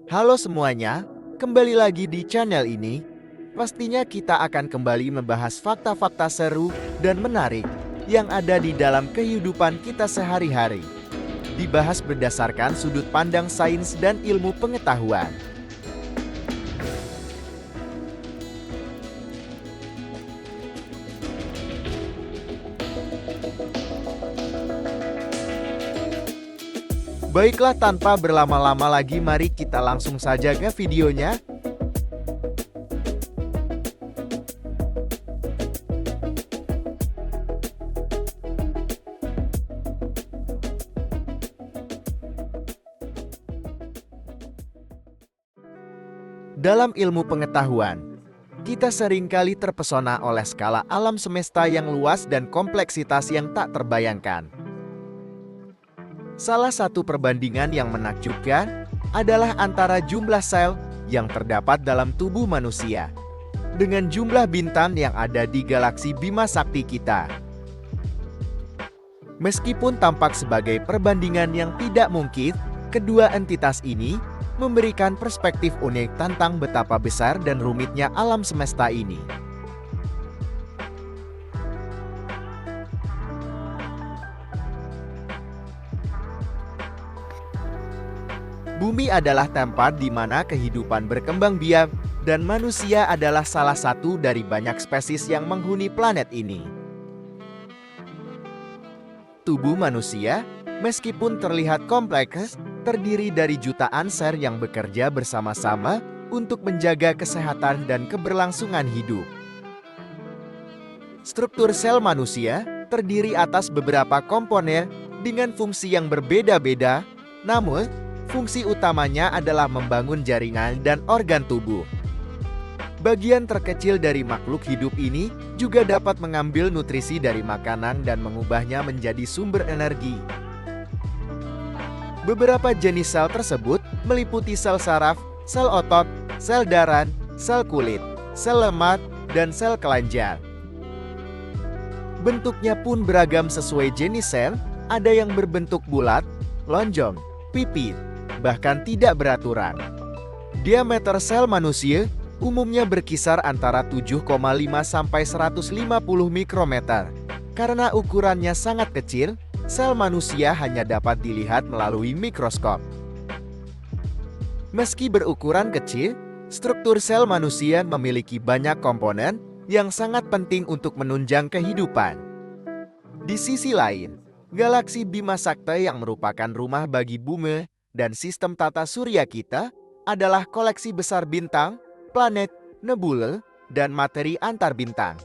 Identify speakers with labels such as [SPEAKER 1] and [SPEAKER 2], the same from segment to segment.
[SPEAKER 1] Halo semuanya, kembali lagi di channel ini. Pastinya kita akan kembali membahas fakta-fakta seru dan menarik yang ada di dalam kehidupan kita sehari-hari. Dibahas berdasarkan sudut pandang sains dan ilmu pengetahuan. Baiklah, tanpa berlama-lama lagi, mari kita langsung saja ke videonya. Dalam ilmu pengetahuan, kita seringkali terpesona oleh skala alam semesta yang luas dan kompleksitas yang tak terbayangkan. Salah satu perbandingan yang menakjubkan adalah antara jumlah sel yang terdapat dalam tubuh manusia dengan jumlah bintang yang ada di galaksi Bima Sakti kita. Meskipun tampak sebagai perbandingan yang tidak mungkin, kedua entitas ini memberikan perspektif unik tentang betapa besar dan rumitnya alam semesta ini. Bumi adalah tempat di mana kehidupan berkembang biak, dan manusia adalah salah satu dari banyak spesies yang menghuni planet ini. Tubuh manusia, meskipun terlihat kompleks, terdiri dari jutaan sel yang bekerja bersama-sama untuk menjaga kesehatan dan keberlangsungan hidup. Struktur sel manusia terdiri atas beberapa komponen dengan fungsi yang berbeda-beda, namun fungsi utamanya adalah membangun jaringan dan organ tubuh. Bagian terkecil dari makhluk hidup ini juga dapat mengambil nutrisi dari makanan dan mengubahnya menjadi sumber energi. Beberapa jenis sel tersebut meliputi sel saraf, sel otot, sel darah, sel kulit, sel lemak, dan sel kelenjar. Bentuknya pun beragam sesuai jenis sel, ada yang berbentuk bulat, lonjong, pipit, bahkan tidak beraturan. Diameter sel manusia umumnya berkisar antara 7,5 sampai 150 mikrometer. Karena ukurannya sangat kecil, sel manusia hanya dapat dilihat melalui mikroskop. Meski berukuran kecil, struktur sel manusia memiliki banyak komponen yang sangat penting untuk menunjang kehidupan. Di sisi lain, galaksi Bima Sakti yang merupakan rumah bagi bumi dan sistem tata surya kita adalah koleksi besar bintang, planet, nebula, dan materi antar bintang.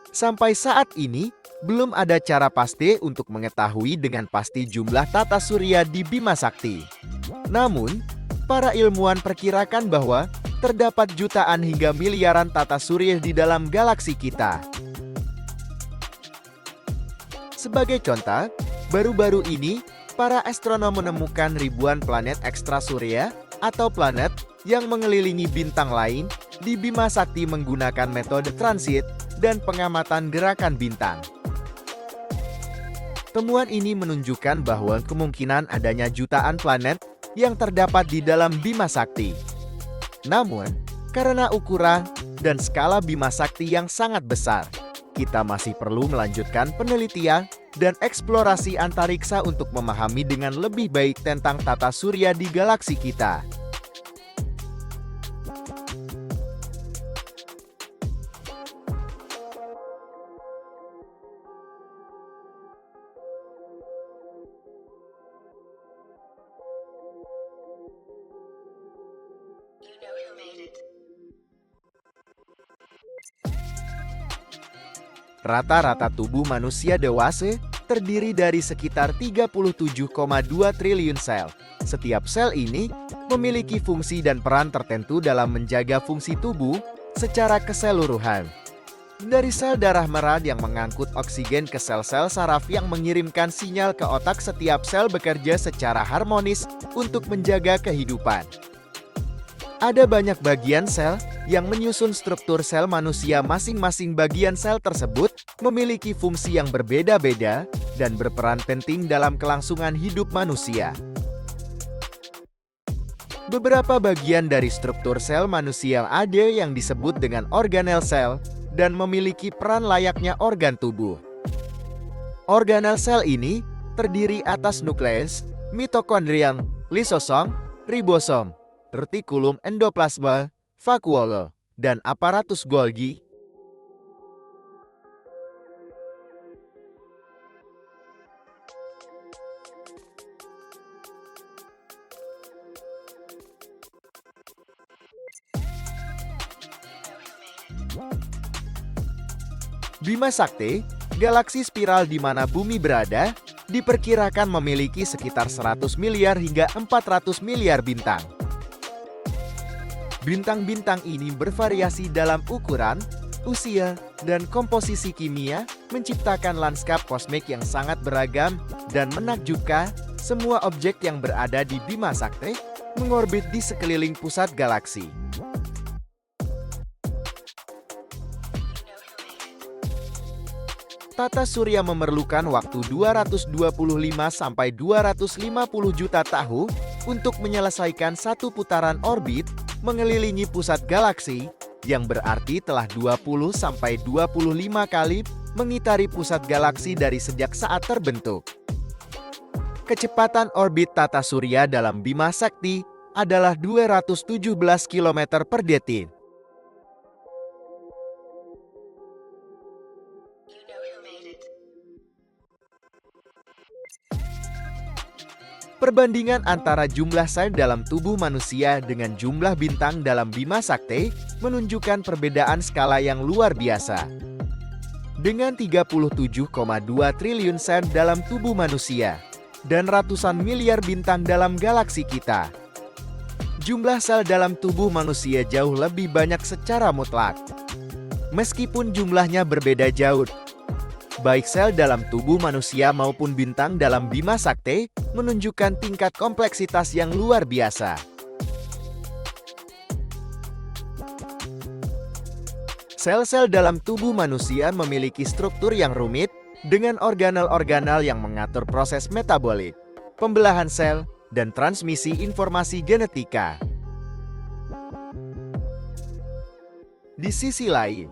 [SPEAKER 1] Sampai saat ini, belum ada cara pasti untuk mengetahui dengan pasti jumlah tata surya di Bima Sakti. Namun, para ilmuwan perkirakan bahwa terdapat jutaan hingga miliaran tata surya di dalam galaksi kita. Sebagai contoh, baru-baru ini para astronom menemukan ribuan planet ekstrasurya atau planet yang mengelilingi bintang lain di Bima Sakti menggunakan metode transit dan pengamatan gerakan bintang. Temuan ini menunjukkan bahwa kemungkinan adanya jutaan planet yang terdapat di dalam Bima Sakti. Namun, karena ukuran dan skala Bima Sakti yang sangat besar, kita masih perlu melanjutkan penelitian dan eksplorasi antariksa untuk memahami dengan lebih baik tentang tata surya di galaksi kita. Rata-rata tubuh manusia dewasa terdiri dari sekitar 37,2 triliun sel. Setiap sel ini memiliki fungsi dan peran tertentu dalam menjaga fungsi tubuh secara keseluruhan. Dari sel darah merah yang mengangkut oksigen ke sel-sel saraf yang mengirimkan sinyal ke otak, setiap sel bekerja secara harmonis untuk menjaga kehidupan. Ada banyak bagian sel yang menyusun struktur sel manusia. Masing-masing bagian sel tersebut memiliki fungsi yang berbeda-beda dan berperan penting dalam kelangsungan hidup manusia. Beberapa bagian dari struktur sel manusia ada yang disebut dengan organel sel dan memiliki peran layaknya organ tubuh. Organel sel ini terdiri atas nukleus, mitokondrium, lisosom, ribosom, retikulum endoplasma, vakuole, dan aparatus Golgi. Bima Sakti, galaksi spiral di mana bumi berada, diperkirakan memiliki sekitar 100 miliar hingga 400 miliar bintang. Bintang-bintang ini bervariasi dalam ukuran, usia, dan komposisi kimia, menciptakan lanskap kosmik yang sangat beragam dan menakjubkan. Semua objek yang berada di Bima Sakti mengorbit di sekeliling pusat galaksi. Tata surya memerlukan waktu 225 sampai 250 juta tahun untuk menyelesaikan satu putaran orbit mengelilingi pusat galaksi, yang berarti telah 20 sampai 25 kali mengitari pusat galaksi dari sejak saat terbentuk. Kecepatan orbit tata surya dalam Bima Sakti adalah 217 km per detik. Perbandingan antara jumlah sel dalam tubuh manusia dengan jumlah bintang dalam Bima Sakti menunjukkan perbedaan skala yang luar biasa. Dengan 37,2 triliun sel dalam tubuh manusia dan ratusan miliar bintang dalam galaksi kita, jumlah sel dalam tubuh manusia jauh lebih banyak secara mutlak. Meskipun jumlahnya berbeda jauh, baik sel dalam tubuh manusia maupun bintang dalam Bima Sakti menunjukkan tingkat kompleksitas yang luar biasa. Sel-sel dalam tubuh manusia memiliki struktur yang rumit dengan organel-organel yang mengatur proses metabolik, pembelahan sel, dan transmisi informasi genetika. Di sisi lain,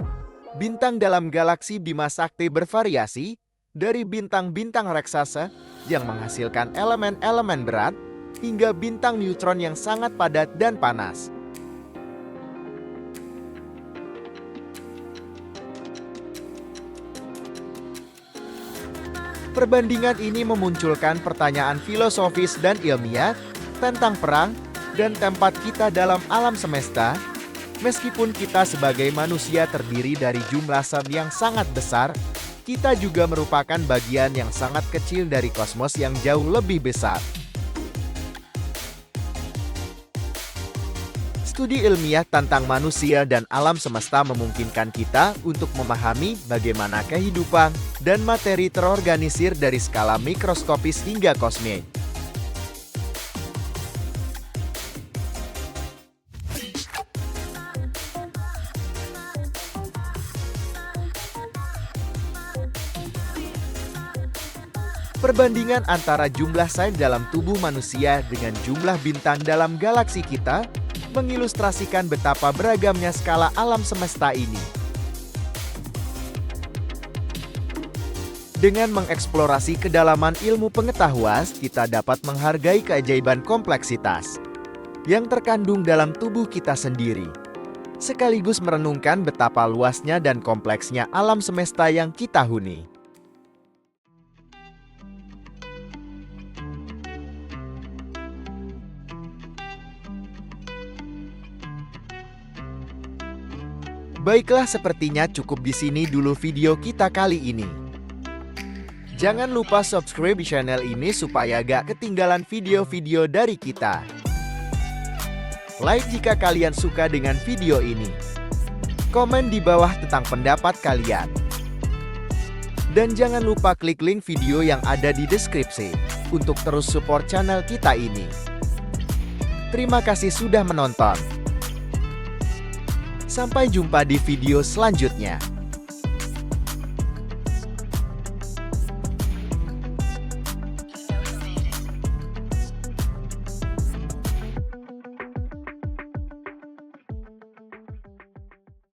[SPEAKER 1] bintang dalam galaksi Bima Sakti bervariasi dari bintang-bintang raksasa yang menghasilkan elemen-elemen berat hingga bintang neutron yang sangat padat dan panas. Perbandingan ini memunculkan pertanyaan filosofis dan ilmiah tentang perang dan tempat kita dalam alam semesta. Meskipun kita sebagai manusia terdiri dari jumlah sel yang sangat besar, kita juga merupakan bagian yang sangat kecil dari kosmos yang jauh lebih besar. Studi ilmiah tentang manusia dan alam semesta memungkinkan kita untuk memahami bagaimana kehidupan dan materi terorganisir dari skala mikroskopis hingga kosmik. Perbandingan antara jumlah sel dalam tubuh manusia dengan jumlah bintang dalam galaksi kita mengilustrasikan betapa beragamnya skala alam semesta ini. Dengan mengeksplorasi kedalaman ilmu pengetahuan, kita dapat menghargai keajaiban kompleksitas yang terkandung dalam tubuh kita sendiri, sekaligus merenungkan betapa luasnya dan kompleksnya alam semesta yang kita huni. Baiklah, sepertinya cukup di sini dulu video kita kali ini. Jangan lupa subscribe channel ini supaya gak ketinggalan video-video dari kita. Like jika kalian suka dengan video ini. Komen di bawah tentang pendapat kalian. Dan jangan lupa klik link video yang ada di deskripsi untuk terus support channel kita ini. Terima kasih sudah menonton. Sampai jumpa di video selanjutnya.